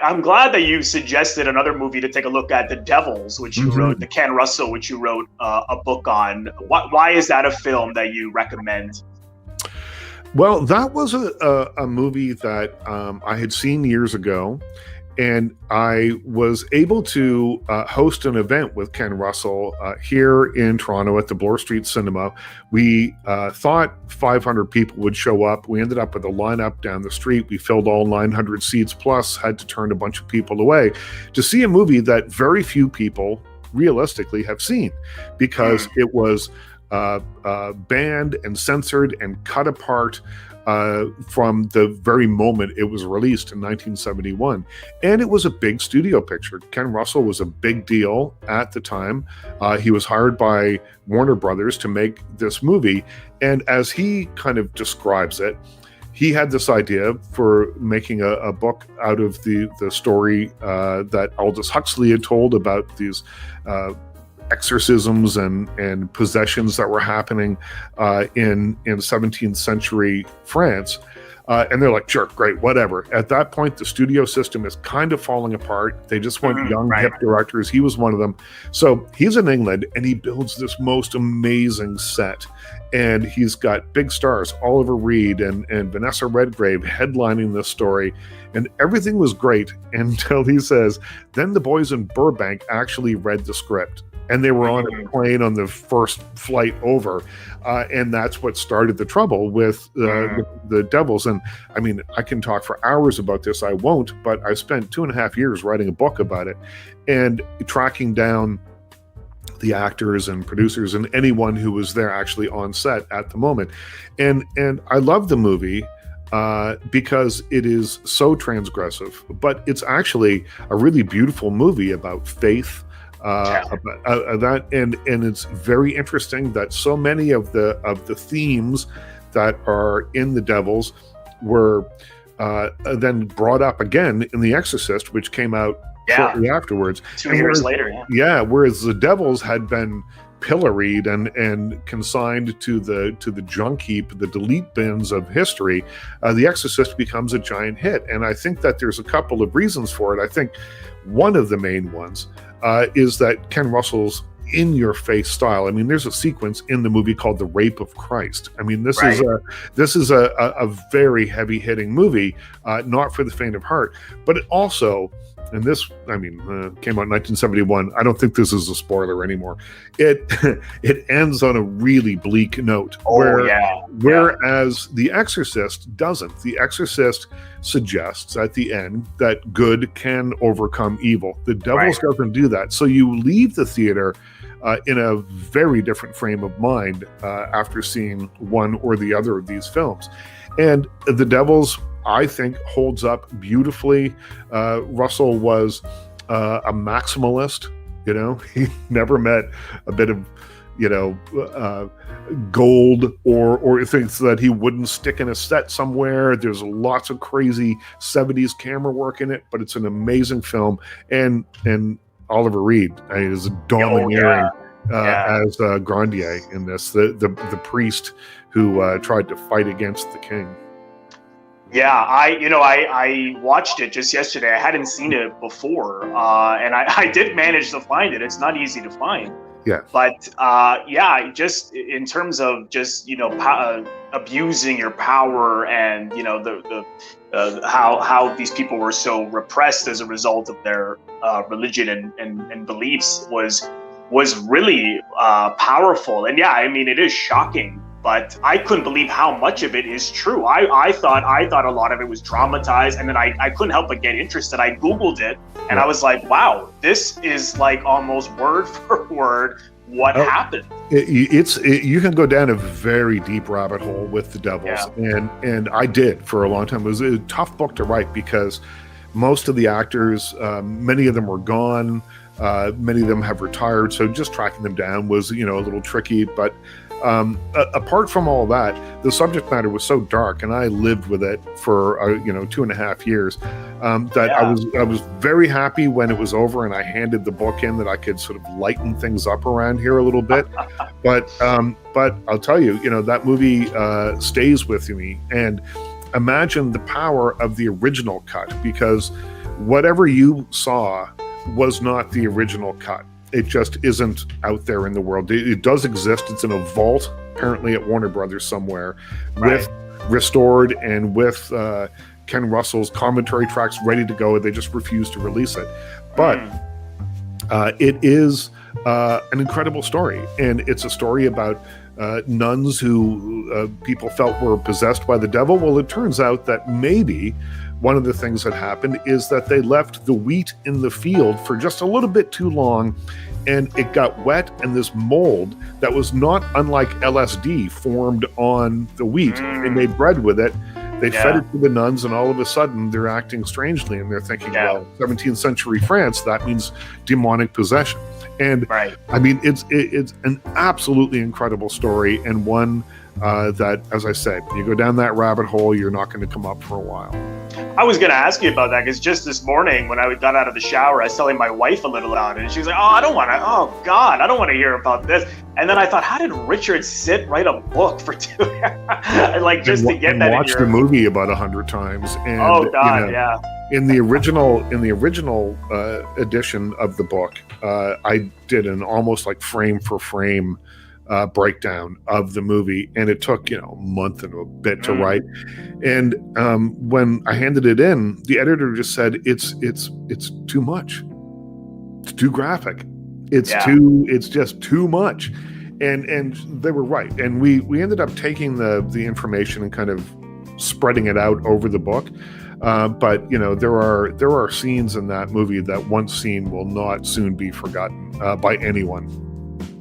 I'm glad that you suggested another movie to take a look at, The Devils, which you wrote, the Ken Russell, which you wrote a book on. Why is that a film that you recommend? Well, that was a movie that I had seen years ago, and I was able to host an event with Ken Russell here in Toronto at the Bloor Street Cinema. We thought 500 people would show up. We ended up with a lineup down the street. We filled all 900 seats, plus had to turn a bunch of people away to see a movie that very few people realistically have seen, because it was banned and censored and cut apart from the very moment it was released in 1971. And it was a big studio picture. Ken Russell was a big deal at the time. He was hired by Warner Brothers to make this movie. And as he kind of describes it, he had this idea for making a book out of the story that Aldous Huxley had told about these exorcisms and possessions that were happening in 17th century France. And they're like, sure, great, whatever. At that point, the studio system is kind of falling apart. They just want young, hip directors. He was one of them. So he's in England, and he builds this most amazing set. And he's got big stars, Oliver Reed and Vanessa Redgrave headlining this story. And everything was great until he says, then the boys in Burbank actually read the script. And they were on a plane on the first flight over. And that's what started the trouble with the Devils. And I mean, I can talk for hours about this. I won't, but I spent 2.5 years writing a book about it and tracking down the actors and producers and anyone who was there actually on set at the moment. And I love the movie because it is so transgressive, but it's actually a really beautiful movie about faith, about that, and it's very interesting that so many of the themes that are in The Devils were then brought up again in The Exorcist, which came out shortly afterwards. 2 years later. Whereas The Devils had been pilloried and consigned to the junk heap, the delete bins of history, The Exorcist becomes a giant hit. And I think that there's a couple of reasons for it. I think one of the main ones is that Ken Russell's in-your-face style. I mean, there's a sequence in the movie called The Rape of Christ. I mean, this is a very heavy-hitting movie, not for the faint of heart. But it also, and this, I mean, came out in 1971. I don't think this is a spoiler anymore. It ends on a really bleak note. Whereas The Exorcist doesn't. The Exorcist suggests at the end that good can overcome evil. The Devils doesn't do that. So you leave the theater in a very different frame of mind after seeing one or the other of these films. And The Devils, I think, holds up beautifully. Russell was a maximalist. You know, he never met a bit of, gold or things that he wouldn't stick in a set somewhere. There's lots of crazy 70s camera work in it, but it's an amazing film. And Oliver Reed is domineering as Grandier in this, the priest who tried to fight against the king. Yeah, I watched it just yesterday. I hadn't seen it before, and I did manage to find it. It's not easy to find. Yeah. But just in terms of just abusing your power and the how these people were so repressed as a result of their religion and beliefs was really powerful. And yeah, I mean, it is shocking. But I couldn't believe how much of it is true. I thought a lot of it was dramatized, and then I couldn't help but get interested. I Googled it, and I was like, wow, this is like almost word for word what happened. You can go down a very deep rabbit hole with The Devils, and I did for a long time. It was a tough book to write because most of the actors, many of them were gone. Many of them have retired, so just tracking them down was, a little tricky. But apart from all that, the subject matter was so dark, and I lived with it for 2.5 years. I was very happy when it was over, and I handed the book in that I could sort of lighten things up around here a little bit. But I'll tell you, that movie stays with me. And imagine the power of the original cut, because whatever you saw was not the original cut. It just isn't out there in the world. It does exist. It's in a vault, apparently at Warner Brothers somewhere, with restored and with Ken Russell's commentary tracks ready to go. They just refuse to release it. But it is an incredible story. And it's a story about nuns who people felt were possessed by the devil. Well, it turns out that maybe one of the things that happened is that they left the wheat in the field for just a little bit too long, and it got wet, and this mold that was not unlike LSD formed on the wheat. They made bread with it. They fed it to the nuns, and all of a sudden they're acting strangely, and they're thinking, well, 17th century France, that means demonic possession. And I mean, it's an absolutely incredible story, and one that, as I said, you go down that rabbit hole, you're not going to come up for a while. I was going to ask you about that, because just this morning when I got out of the shower, I was telling my wife a little about it, and she was like, I don't want to hear about this. And then I thought, how did Richard write a book for 2 years? Like, just to get that in your... watched the movie about 100 times. And, in the original edition of the book, I did an almost like frame for frame breakdown of the movie, and it took a month and a bit to write. And when I handed it in, the editor just said it's too much. It's too graphic. It's just too much. And they were right. And we ended up taking the information and kind of spreading it out over the book. But there are scenes in that movie that once seen will not soon be forgotten by anyone.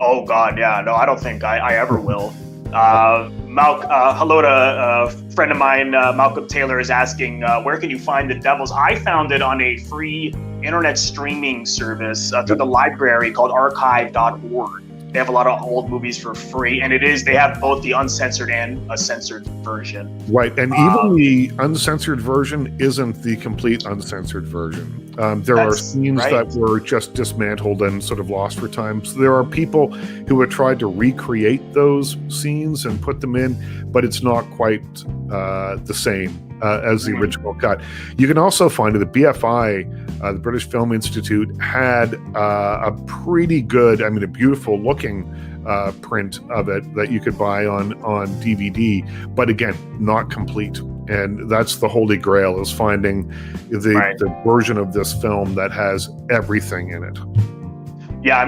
Oh God, yeah. No, I don't think I ever will. Hello to a friend of mine, Malcolm Taylor, is asking, where can you find The Devils? I found it on a free internet streaming service through the library called archive.org. They have a lot of old movies for free, and they have both the uncensored and a censored version. Right, and even the uncensored version isn't the complete uncensored version. There are scenes that were just dismantled and sort of lost for time. So there are people who have tried to recreate those scenes and put them in, but it's not quite the same as the original cut. You can also find it, the BFI, the British Film Institute, had a pretty good, a beautiful looking print of it that you could buy on DVD, but again, not complete. And that's the holy grail, is finding the version of this film that has everything in it. Yeah,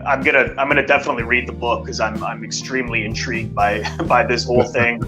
I'm gonna definitely read the book, because I'm extremely intrigued by this whole thing.